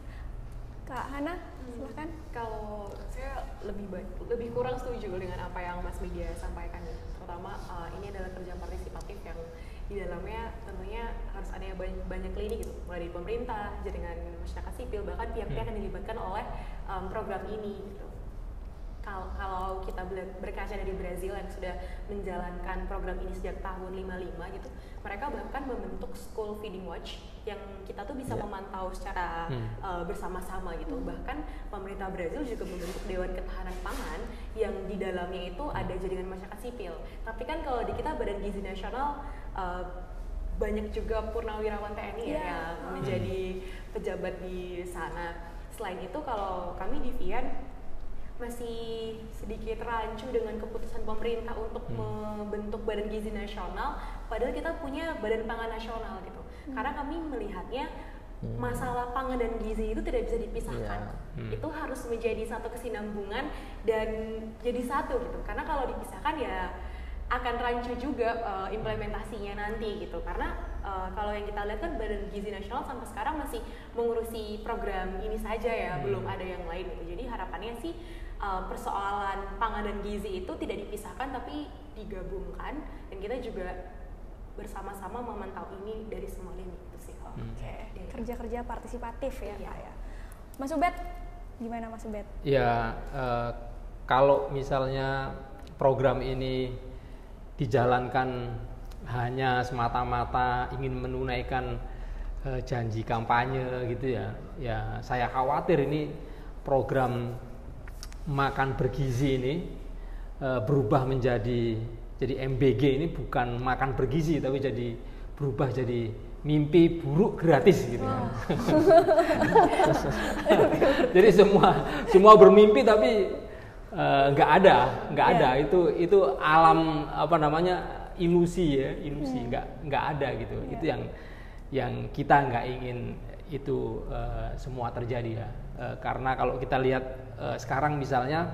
[SPEAKER 3] Kak Hana, silahkan.
[SPEAKER 4] Kalau saya lebih kurang setuju dengan apa yang Mas Media sampaikan, terutama ini adalah kerja partisipatif yang di dalamnya tentunya harus ada yang banyak lini gitu, mulai dari pemerintah, jaringan masyarakat sipil, bahkan pihak-pihak yang dilibatkan oleh program ini gitu. Kalau kita berkaca dari Brazil yang sudah menjalankan program ini sejak tahun 55 gitu, mereka bahkan membentuk School Feeding Watch yang kita tuh bisa memantau secara bersama-sama gitu. Bahkan pemerintah Brazil juga membentuk Dewan Ketahanan Pangan yang di dalamnya itu ada jaringan masyarakat sipil. Tapi kan kalau di kita Badan Gizi Nasional banyak juga purnawirawan TNI yang menjadi pejabat di sana. Selain itu kalau kami di VIAN masih sedikit rancu dengan keputusan pemerintah untuk membentuk Badan Gizi Nasional, padahal kita punya Badan Pangan Nasional gitu. Karena kami melihatnya masalah pangan dan gizi itu tidak bisa dipisahkan. Itu harus menjadi satu kesinambungan dan jadi satu gitu. Karena kalau dipisahkan ya akan rancu juga implementasinya nanti gitu. Karena kalau yang kita lihat kan Badan Gizi Nasional sampai sekarang masih mengurusi program ini saja ya, belum ada yang lain gitu. Jadi harapannya sih persoalan pangan dan gizi itu tidak dipisahkan tapi digabungkan, dan kita juga bersama-sama memantau ini dari semua lini itu sih.
[SPEAKER 3] Kerja-kerja partisipatif ya Pak ya. Mas Ubed, gimana Mas Ubed?
[SPEAKER 2] Ya, kalau misalnya program ini dijalankan hanya semata-mata ingin menunaikan janji kampanye gitu ya, ya saya khawatir ini program makan bergizi ini berubah menjadi MBG ini bukan makan bergizi tapi berubah jadi mimpi buruk gratis gitu. Jadi semua bermimpi tapi nggak ada itu alam ilusi nggak ada gitu. Itu yang kita nggak ingin itu semua terjadi ya. Karena kalau kita lihat sekarang misalnya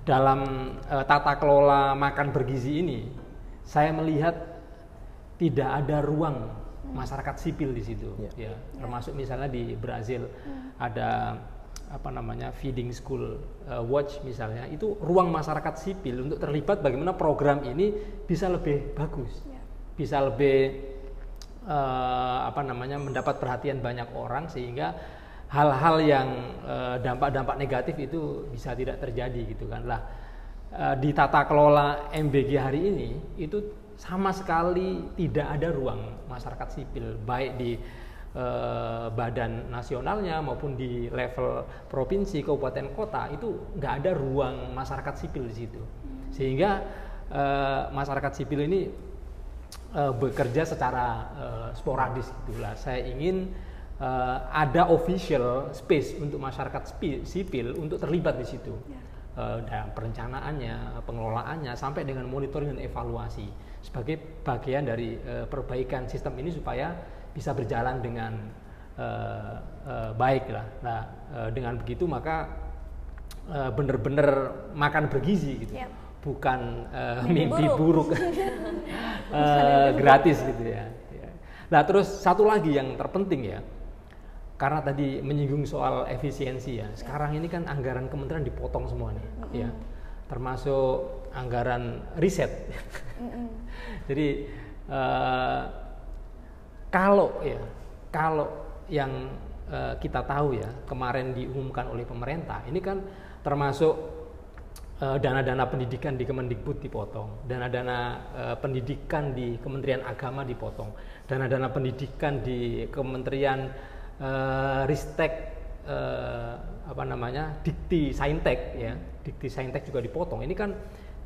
[SPEAKER 2] dalam tata kelola makan bergizi ini, saya melihat tidak ada ruang masyarakat sipil di situ, ya. Termasuk misalnya di Brazil ada feeding school watch misalnya, itu ruang masyarakat sipil untuk terlibat bagaimana program ini bisa lebih bagus, bisa lebih mendapat perhatian banyak orang, sehingga hal-hal yang dampak-dampak negatif itu bisa tidak terjadi gitu kan. Lah di tata kelola MBG hari ini itu sama sekali tidak ada ruang masyarakat sipil, baik di badan nasionalnya maupun di level provinsi, kabupaten, kota, itu nggak ada ruang masyarakat sipil di situ. Sehingga masyarakat sipil ini bekerja secara sporadis gitulah. Saya ingin ada official space untuk masyarakat sipil untuk terlibat di situ, dalam perencanaannya, pengelolaannya, sampai dengan monitoring dan evaluasi sebagai bagian dari perbaikan sistem ini supaya bisa berjalan dengan baik lah. Nah, dengan begitu maka benar-benar makan bergizi gitu, bukan mimpi buruk gratis gitu ya. Nah, terus satu lagi yang terpenting ya, karena tadi menyinggung soal efisiensi ya. Sekarang ini kan anggaran kementerian dipotong semua nih, ya, termasuk anggaran riset. Jadi kalau yang kita tahu ya, kemarin diumumkan oleh pemerintah, ini kan termasuk dana-dana pendidikan di Kemendikbud dipotong, dana-dana pendidikan di Kementerian Agama dipotong, dana-dana pendidikan di Kementerian Ristek Dikti Saintek ya, Dikti Saintek juga dipotong. Ini kan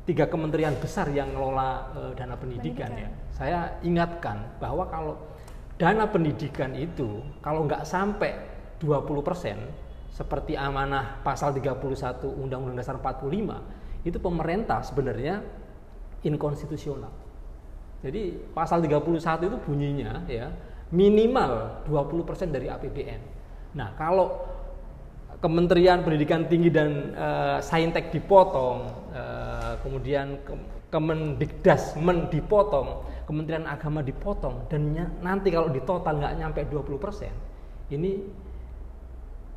[SPEAKER 2] 3 kementerian besar yang ngelola dana pendidikan ya. Saya ingatkan bahwa kalau dana pendidikan itu kalau nggak sampai 20% seperti amanah pasal 31 Undang-Undang Dasar 45, itu pemerintah sebenarnya inkonstitusional. Jadi pasal 31 itu bunyinya ya minimal 20% dari APBN. Nah, kalau Kementerian Pendidikan Tinggi dan Saintek dipotong, kemudian Kemendikdasmen dipotong, Kementerian Agama dipotong, dan nanti kalau di total nggak nyampe 20%, ini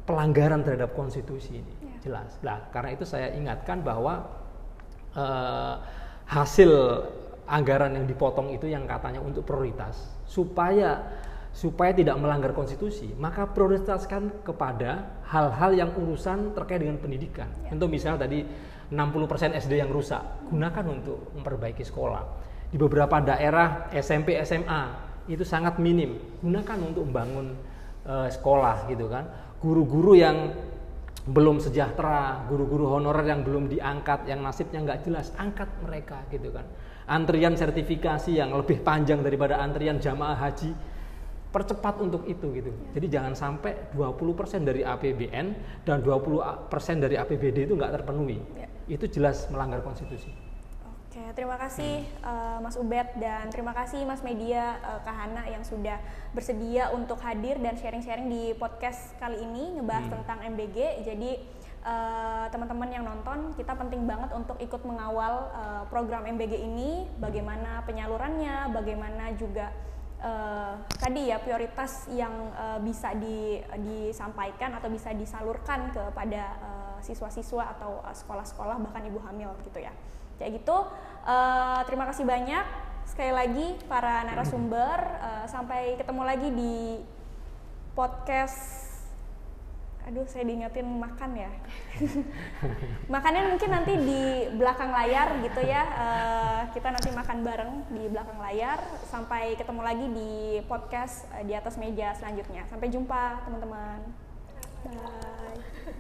[SPEAKER 2] pelanggaran terhadap konstitusi ini, jelas. Nah, karena itu saya ingatkan bahwa hasil anggaran yang dipotong itu yang katanya untuk prioritas, supaya tidak melanggar konstitusi, maka prioritaskan kepada hal-hal yang urusan terkait dengan pendidikan. Contoh misalnya tadi 60% SD yang rusak, gunakan untuk memperbaiki sekolah. Di beberapa daerah SMP, SMA itu sangat minim, gunakan untuk membangun sekolah gitu kan. Guru-guru yang belum sejahtera, guru-guru honorer yang belum diangkat, yang nasibnya nggak jelas, angkat mereka gitu kan. Antrian sertifikasi yang lebih panjang daripada antrian jamaah haji, percepat untuk itu gitu. Jadi jangan sampai 20% dari APBN dan 20% dari APBD itu nggak terpenuhi. Itu jelas melanggar konstitusi.
[SPEAKER 3] Oke, terima kasih Mas Ubed, dan terima kasih Mas Media, Kak Hana yang sudah bersedia untuk hadir dan sharing-sharing di podcast kali ini ngebahas tentang MBG. Jadi teman-teman yang nonton, kita penting banget untuk ikut mengawal program MBG ini, bagaimana penyalurannya, bagaimana juga tadi ya prioritas yang bisa disampaikan atau bisa disalurkan kepada siswa-siswa atau sekolah-sekolah, bahkan ibu hamil gitu ya. Kayak gitu. Terima kasih banyak sekali lagi para narasumber. Sampai ketemu lagi di podcast. Aduh, saya diingetin makan ya. Makannya mungkin nanti di belakang layar gitu ya. Kita nanti makan bareng di belakang layar. Sampai ketemu lagi di podcast di atas meja selanjutnya. Sampai jumpa teman-teman. Bye.